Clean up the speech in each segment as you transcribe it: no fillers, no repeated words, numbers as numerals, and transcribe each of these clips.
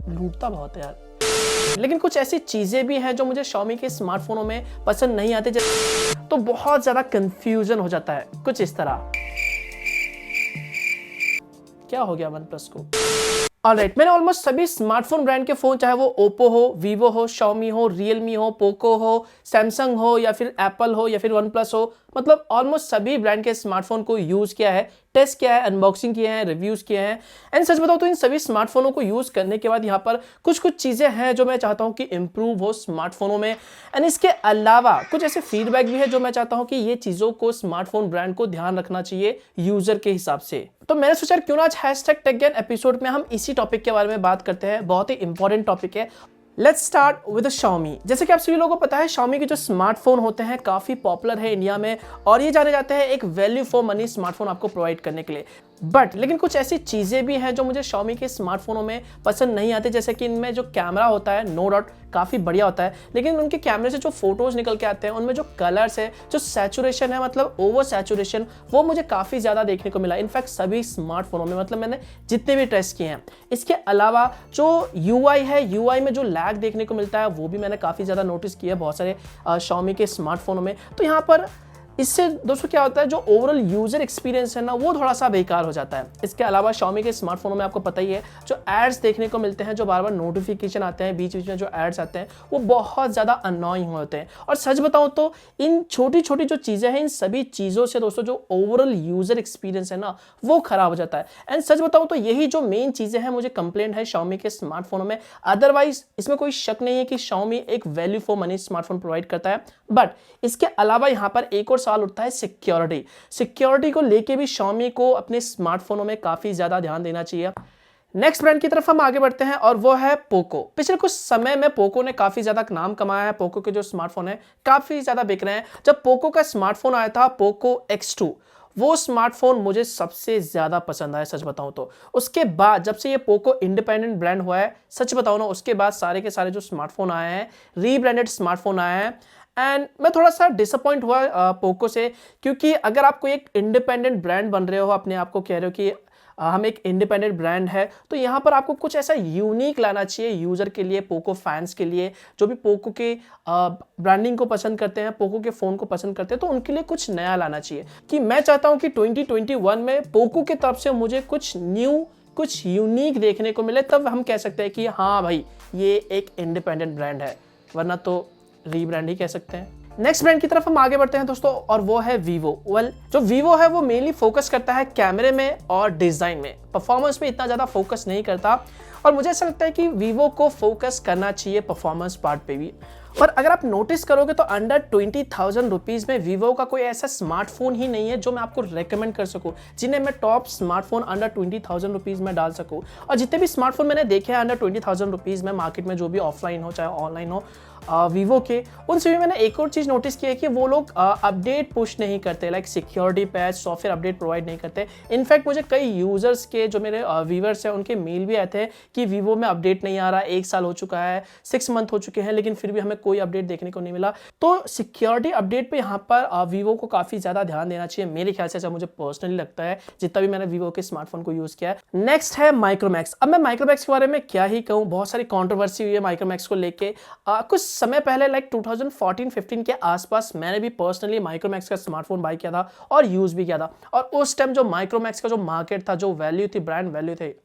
लूटता बहुत है यार। लेकिन कुछ ऐसी चीजें भी हैं जो मुझे Xiaomi के स्मार्टफोनों में पसंद नहीं आते, तो बहुत ज्यादा कंफ्यूजन हो जाता है कुछ इस तरह। क्या हो गया OnePlus को? ऑलराइट, मैंने ऑलमोस्ट सभी स्मार्टफोन ब्रांड के फोन, चाहे वो ओप्पो हो, वीवो हो, Xiaomi हो, रियलमी हो, पोको हो, सैमसंग हो या फिर एप्पल हो या फिर OnePlus हो, मतलब ऑलमोस्ट सभी ब्रांड के स्मार्टफोन को यूज किया है, टेस्ट किया है, अनबॉक्सिंग किए हैं, रिव्यूज किए हैं। एंड सच बताओ तो इन सभी स्मार्टफोनों को यूज करने के बाद यहाँ पर कुछ चीजें हैं जो मैं चाहता हूँ कि इंप्रूव हो स्मार्टफोनों में। एंड इसके अलावा कुछ ऐसे फीडबैक भी है जो मैं चाहता हूँ कि ये चीजों को स्मार्टफोन ब्रांड को ध्यान रखना चाहिए यूजर के हिसाब से। तो मैंने सोचा क्यों ना आज #टेकज्ञान एपिसोड में हम इसी टॉपिक के बारे में बात करते हैं। बहुत ही इंपॉर्टेंट टॉपिक है। Let's start with Xiaomi। जैसे कि आप सभी लोगों को पता है, Xiaomi के जो स्मार्टफोन होते हैं काफी पॉपुलर है इंडिया में, और ये जाने जाते हैं एक वैल्यू फॉर मनी स्मार्टफोन आपको प्रोवाइड करने के लिए। लेकिन कुछ ऐसी चीजें भी हैं जो मुझे Xiaomi के स्मार्टफोनों में पसंद नहीं आती, जैसे कि इनमें जो कैमरा होता है, नो डाउट काफी बढ़िया होता है, लेकिन उनके कैमरे से जो फोटोज निकल के आते हैं उनमें जो कलर्स है, जो सैचुरेशन है, मतलब ओवर सैचुरेशन, वो मुझे काफी ज्यादा देखने को मिला। इनफैक्ट सभी स्मार्टफोनों में, मतलब मैंने जितने भी टेस्ट किए हैं। इसके अलावा जो UI है, UI में जो लैग देखने को मिलता है वो भी मैंने काफी ज्यादा नोटिस किया है बहुत सारे Xiaomi के स्मार्टफोनों में। तो यहाँ पर इससे दोस्तों क्या होता है, जो ओवरऑल यूजर एक्सपीरियंस है ना, वो थोड़ा सा बेकार हो जाता है। इसके अलावा Xiaomi के स्मार्टफोनों में आपको पता ही है, जो एड्स देखने को मिलते हैं, जो बार बार नोटिफिकेशन आते हैं, बीच बीच में जो एड्स आते हैं, वो बहुत ज़्यादा अननोइंग होते हैं। और सच बताऊं तो इन छोटी छोटी जो चीज़ें हैं, इन सभी चीज़ों से दोस्तों जो ओवरऑल यूजर एक्सपीरियंस है ना, वो खराब हो जाता है। एंड सच बताऊं तो यही जो मेन चीज़ें हैं, मुझे कंप्लेंट है Xiaomi के स्मार्टफोनों में। अदरवाइज इसमें कोई शक नहीं है कि Xiaomi एक value for money smartphone provide करता है। बट इसके अलावा यहाँ पर एक और सवाल उठता है सिक्योरिटी को लेके भी Xiaomi को अपने स्मार्टफोनों में काफी ज्यादा ध्यान देना चाहिए। नेक्स्ट ब्रांड की तरफ हम आगे बढ़ते हैं और वो है पोको। पिछले कुछ समय में पोको ने काफी ज्यादा नाम कमाया है। पोको के जो स्मार्टफोन है काफी ज्यादा बिक रहे हैं। जब पोको का स्मार्टफोन आया था, पोको X2, वो स्मार्टफोन मुझे सबसे ज्यादा पसंद आया सच बताऊं तो। उसके बाद जब से ये पोको इंडिपेंडेंट ब्रांड हुआ है, सच बताऊं ना, उसके बाद सारे के सारे जो स्मार्टफोन आए हैं, रीब्रांडेड स्मार्टफोन आए हैं। एंड मैं थोड़ा सा डिसअपॉइंट हुआ पोको से, क्योंकि अगर आप कोई एक इंडिपेंडेंट ब्रांड बन रहे हो, अपने आप को कह रहे हो कि हम एक इंडिपेंडेंट ब्रांड है, तो यहाँ पर आपको कुछ ऐसा यूनिक लाना चाहिए यूजर के लिए, पोको फैंस के लिए, जो भी पोको के ब्रांडिंग को पसंद करते हैं, पोको के फोन को पसंद करते हैं, तो उनके लिए कुछ नया लाना चाहिए। कि मैं चाहता हूँ कि 2021 में पोको की तरफ से मुझे कुछ न्यू, कुछ यूनिक देखने को मिले, तब हम कह सकते हैं कि हाँ भाई ये एक इंडिपेंडेंट ब्रांड है, वरना तो रीब्रांड ही कह सकते हैं। नेक्स्ट ब्रांड की तरफ हम आगे बढ़ते हैं दोस्तों, और वो है वीवो। जो वीवो है वो मेनली फोकस करता है कैमरे में और डिजाइन में, परफॉर्मेंस पे इतना ज्यादा फोकस नहीं करता। और मुझे ऐसा लगता है कि वीवो को फोकस करना चाहिए परफॉर्मेंस पार्ट पे भी। पर अगर आप नोटिस करोगे तो अंडर 20,000 रुपीज में वीवो का कोई ऐसा स्मार्टफोन ही नहीं है जो मैं आपको रेकमेंड कर सकूं, जिन्हें मैं टॉप स्मार्टफोन अंडर 20,000 रुपीज में डाल सकूं। और जितने भी स्मार्टफोन मैंने देखे हैं अंडर 20,000 रुपीज में मार्केट में, जो भी ऑफलाइन हो चाहे ऑनलाइन हो, वीवो के, उनसे भी मैंने एक और चीज़ नोटिस की है कि वो लोग अपडेट पुश नहीं करते, like security patch, software update provide नहीं करते। इनफैक्ट मुझे कई यूजर्स के, जो मेरे व्यूवर्स हैं, उनके मेल भी आए थे कि वीवो में अपडेट नहीं आ रहा, 1 साल हो चुका है, 6 मंथ हो चुके हैं, लेकिन फिर भी हमें कोई अपडेट देखने को नहीं मिला। तो सिक्योरिटी अपडेट पे यहाँ पर वीवो को काफ़ी ज़्यादा ध्यान देना चाहिए मेरे ख्याल से, ऐसा मुझे पर्सनली लगता है जितना भी मैंने वीवो के स्मार्टफोन को यूज़ किया है। नेक्स्ट है माइक्रोमैक्स। अब मैं माइक्रोमैक्स के बारे में क्या ही कहूँ, बहुत सारी कॉन्ट्रोवर्सी हुई है माइक्रोमैक्स को लेके। कुछ समय पहले, लाइक 2014-15 के आसपास, मैंने भी पर्सनली माइक्रोमैक्स का स्मार्टफोन बाय किया था और यूज भी किया था। और उस टाइम जो माइक्रोमैक्स का जो मार्केट था, जो वैल्यू थी, ब्रांड वैल्यू थे,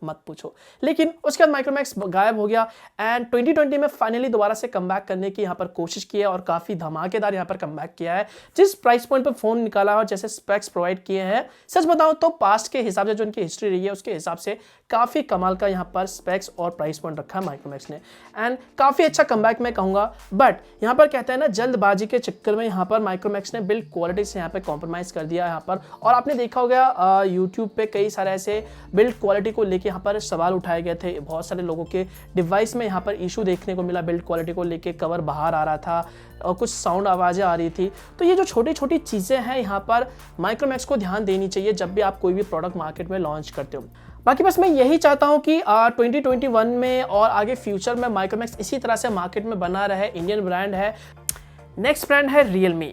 मत पूछो। लेकिन उसके बाद माइक्रोमैक्स गायब हो गया एंड 2020 में फाइनली दोबारा से कमबैक करने की यहाँ पर कोशिश की है और काफी धमाकेदार यहाँ पर कमबैक किया है। जिस प्राइस पॉइंट पर फोन निकाला और जैसे स्पेक्स प्रोवाइड किए हैं, सच बताऊं तो पास्ट के हिसाब से, जो इनकी हिस्ट्री रही है उसके हिसाब से, काफी कमाल का यहाँ पर स्पेक्स और प्राइस पॉइंट रखा है माइक्रोमैक्स ने, एंड काफी अच्छा कमबैक मैं कहूंगा। बट यहाँ पर कहते हैं ना, जल्दबाजी के चक्कर में यहाँ पर माइक्रोमैक्स ने बिल्ड क्वालिटी से यहाँ पे कॉम्प्रोमाइज कर दिया यहाँ पर। और आपने देखा होगा यूट्यूब पे कई सारे ऐसे बिल्ड क्वालिटी को लेके यहाँ पर सवाल उठाए गए थे। बहुत सारे लोगों के डिवाइस में यहाँ पर इशू देखने को मिला, बिल्ड क्वालिटी को लेके कवर बाहर आ रहा था और कुछ साउंड आवाज़ें आ रही थी। तो ये जो छोटी छोटी चीज़ें हैं, यहाँ पर माइक्रोमैक्स को ध्यान देनी चाहिए जब भी आप कोई भी प्रोडक्ट मार्केट में लॉन्च करते हो। बाकी बस मैं यही चाहता हूँ कि 2021 में और आगे फ्यूचर में माइक्रोमैक्स इसी तरह से मार्केट में बना रहे। इंडियन ब्रांड है, नेक्स्ट ब्रांड है Realme।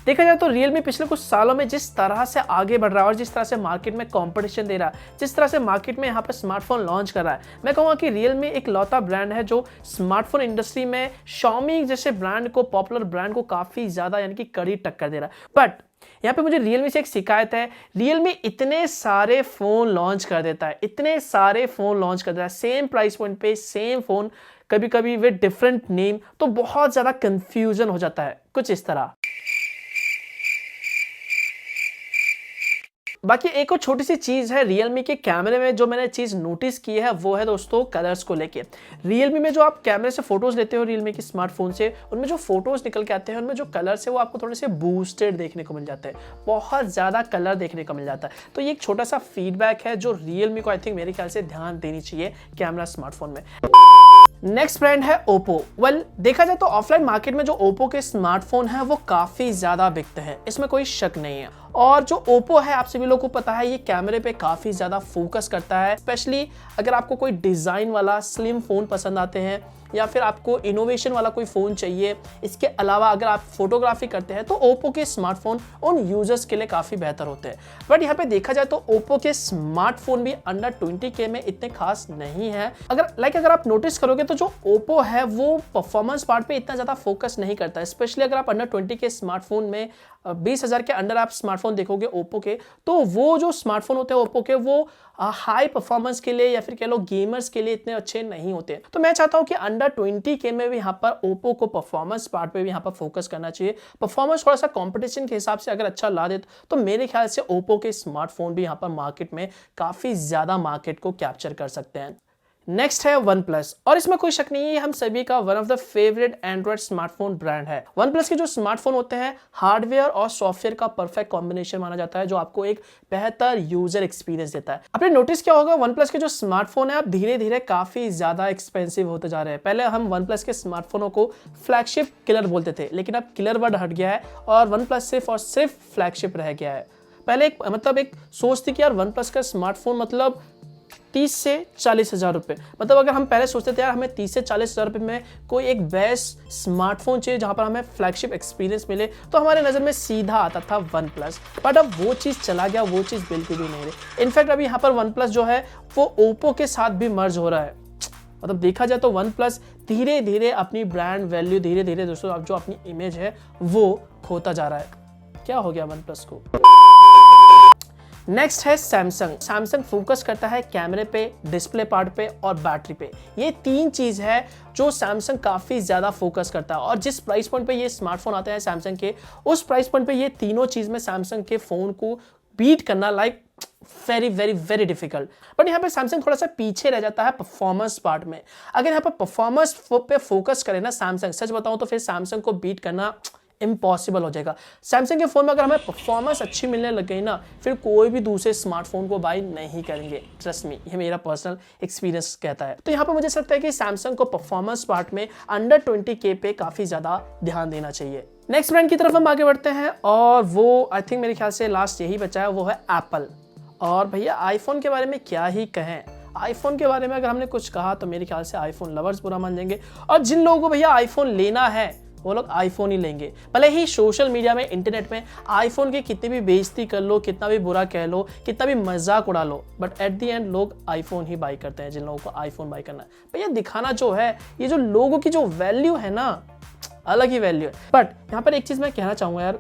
देखा जाए तो Realme पिछले कुछ सालों में जिस तरह से आगे बढ़ रहा है और जिस तरह से मार्केट में कंपटीशन दे रहा है, जिस तरह से मार्केट में यहाँ पर स्मार्टफोन लॉन्च कर रहा है, मैं कहूँगा कि Realme एक लौता ब्रांड है जो स्मार्टफोन इंडस्ट्री में Xiaomi जैसे ब्रांड को, पॉपुलर ब्रांड को काफ़ी ज़्यादा यानी कि कड़ी टक्कर दे रहा है। बट यहाँ पे मुझे Realme से एक शिकायत है, Realme इतने सारे फ़ोन लॉन्च कर देता है, इतने सारे फ़ोन लॉन्च कर देता है, सेम प्राइस पॉइंट पे सेम फ़ोन, कभी कभी विद डिफरेंट नेम, तो बहुत ज़्यादा कंफ्यूजन हो जाता है कुछ इस तरह। बाकी एक और छोटी सी चीज़ है Realme के कैमरे में जो मैंने चीज़ नोटिस की है वो है दोस्तों कलर्स को लेके। Realme में जो आप कैमरे से फोटोज़ लेते हो Realme के स्मार्टफोन से, उनमें जो फोटोज़ निकल के आते हैं उनमें जो कलर्स है वो आपको थोड़े से बूस्टेड देखने को मिल जाते हैं, बहुत ज़्यादा कलर देखने को मिल जाता है। तो ये एक छोटा सा फीडबैक है जो Realme को आई थिंक मेरे ख्याल से ध्यान देनी चाहिए कैमरा स्मार्टफोन में। नेक्स्ट ब्रांड है Oppo। देखा जाए तो ऑफलाइन मार्केट में जो Oppo के स्मार्टफोन हैं वो काफ़ी ज़्यादा बिकते हैं, इसमें कोई शक नहीं है। और जो Oppo है आप सभी लोगों को पता है ये कैमरे पे काफ़ी ज़्यादा फोकस करता है, स्पेशली अगर आपको कोई डिज़ाइन वाला स्लिम फ़ोन पसंद आते हैं या फिर आपको इनोवेशन वाला कोई फ़ोन चाहिए। इसके अलावा अगर आप फोटोग्राफी करते हैं तो Oppo के स्मार्टफोन उन यूजर्स के लिए काफ़ी बेहतर होते हैं। बट यहाँ पे देखा जाए तो Oppo के स्मार्टफोन भी अंडर 20K में इतने खास नहीं है। अगर आप नोटिस करोगे तो जो Oppo है वो परफॉर्मेंस पार्ट पे इतना ज़्यादा फोकस नहीं करता है, स्पेशली अगर आप अंडर 20K स्मार्टफोन में 20,000 के अंडर आप स्मार्टफोन देखोगे Oppo के, तो वो जो स्मार्टफोन होते हैं Oppo के वो हाई परफॉर्मेंस के लिए या फिर कह लो गेमर्स के लिए इतने अच्छे नहीं होते। तो मैं चाहता हूं कि अंडर 20K में भी यहाँ पर Oppo को परफॉर्मेंस पार्ट पे भी यहाँ पर फोकस करना चाहिए। परफॉर्मेंस थोड़ा सा कंपटीशन के हिसाब से अगर अच्छा ला दे तो मेरे ख्याल से Oppo के स्मार्टफोन भी यहाँ पर मार्केट में काफ़ी ज़्यादा मार्केट को कैप्चर कर सकते हैं। नेक्स्ट है OnePlus, और इसमें कोई शक नहीं है हम सभी का one of the favourite Android smartphone brand है। OnePlus के जो स्मार्टफोन होते हैं हार्डवेयर और सॉफ्टवेयर का परफेक्ट कॉम्बिनेशन माना जाता है जो आपको एक बेहतर यूजर एक्सपीरियंस देता है। आपने नोटिस किया होगा OnePlus के जो स्मार्टफोन है अब धीरे धीरे काफी ज्यादा एक्सपेंसिव होते जा रहे हैं। पहले हम OnePlus के स्मार्टफोनों को फ्लैगशिप किलर बोलते थे, लेकिन अब किलर वर्ड हट गया है और OnePlus सिर्फ और सिर्फ फ्लैगशिप रह गया है। पहले एक सोच थी कि यार OnePlus का स्मार्टफोन मतलब 30 से 40 हज़ार रुपये, मतलब अगर हम पहले सोचते थे यार हमें 30 से 40 हज़ार रुपये में कोई एक बेस्ट स्मार्टफोन चाहिए जहां पर हमें फ्लैगशिप एक्सपीरियंस मिले, तो हमारे नज़र में सीधा आता था OnePlus। बट अब वो चीज़ चला गया, वो चीज़ बिल्कुल भी नहीं रही। इनफैक्ट अभी यहाँ पर OnePlus जो है वो Oppo के साथ भी मर्ज हो रहा है। मतलब देखा जाए तो OnePlus धीरे धीरे अपनी ब्रांड वैल्यू, धीरे धीरे दोस्तों अब जो अपनी इमेज है वो खोता जा रहा है। क्या हो गया OnePlus को? नेक्स्ट है सैमसंग फोकस करता है कैमरे पे, डिस्प्ले पार्ट पे और बैटरी पे। ये तीन चीज है जो सैमसंग काफी ज्यादा फोकस करता है, और जिस प्राइस पॉइंट पे ये स्मार्टफोन आते हैं सैमसंग के, उस प्राइस पॉइंट पे ये तीनों चीज में सैमसंग के फोन को बीट करना very very very difficult. But यहाँ पे सैमसंग थोड़ा सा पीछे रह जाता है परफॉर्मेंस पार्ट में। अगर यहाँ पर परफॉर्मेंस पे फोकस करे ना सैमसंग, सच बताऊं तो फिर सैमसंग को बीट करना इम्पॉसिबल हो जाएगा। सैमसंग के फोन में अगर हमें परफॉर्मेंस अच्छी मिलने लग गई ना, फिर कोई भी दूसरे स्मार्टफोन को बाय नहीं करेंगे, ट्रस्ट मी, ये मेरा पर्सनल एक्सपीरियंस कहता है। तो यहाँ पर मुझे लगता है कि सैमसंग को परफॉर्मेंस पार्ट में अंडर 20K पे काफी ज्यादा ध्यान देना चाहिए। नेक्स्ट ब्रांड की तरफ हम आगे बढ़ते हैं और वो आई थिंक मेरे ख्याल से लास्ट यही बचा है, वो है एप्पल। और भैया आईफोन के बारे में क्या ही कहें, आईफोन के बारे में अगर हमने कुछ कहा तो मेरे ख्याल से आईफोन लवर्स बुरा मान जाएंगे, और जिन लोगों को भैया आईफोन लेना है वो लोग आईफोन ही लेंगे। भले ही सोशल मीडिया में, इंटरनेट में आईफोन की कितनी भी बेइज्जती कर लो, कितना भी बुरा कह लो, कितना भी मजाक उड़ा लो, बट एट द एंड लोग आईफोन ही बाई करते हैं जिन लोगों को आईफोन बाई करना है। भैया दिखाना जो है, ये जो लोगों की जो वैल्यू है ना, अलग ही वैल्यू है। बट यहाँ पर एक चीज मैं कहना चाहूंगा यार,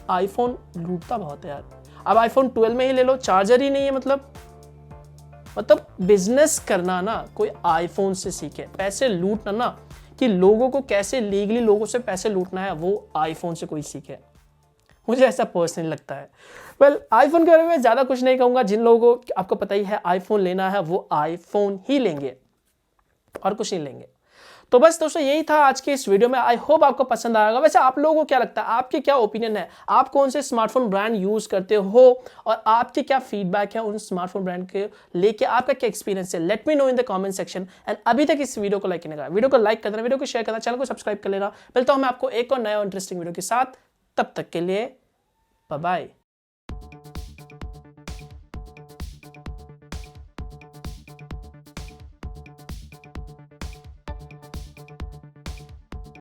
आईफोन लूटता बहुत है यार। अब आईफोन 12 में ही ले लो, चार्जर ही नहीं है, मतलब बिजनेस करना ना कोई आईफोन से सीखे, पैसे लूटना ना कि लोगों को कैसे लीगली लोगों से पैसे लूटना है वो आईफोन से कोई सीखे, मुझे ऐसा पर्सनली लगता है। आईफोन के बारे में ज़्यादा कुछ नहीं कहूँगा। जिन लोगों को आपको पता ही है आईफोन लेना है वो आईफोन ही लेंगे और कुछ नहीं लेंगे। तो बस दोस्तों यही था आज के इस वीडियो में। आई होप आपको पसंद आएगा। वैसे आप लोगों को क्या लगता है, आपके क्या ओपिनियन है, आप कौन से स्मार्टफोन ब्रांड यूज करते हो और आपके क्या फीडबैक है उन स्मार्टफोन ब्रांड के लेके, आपका क्या एक्सपीरियंस है, let me know in the comment section. And अभी तक इस वीडियो को लाइक करने का, वीडियो को लाइक कर देना, वीडियो को शेयर करना, चैनल को सब्सक्राइब कर लेना। मिलता हूं मैं आपको एक और नया इंटरेस्टिंग वीडियो के साथ, तब तक के लिए बाय बाय।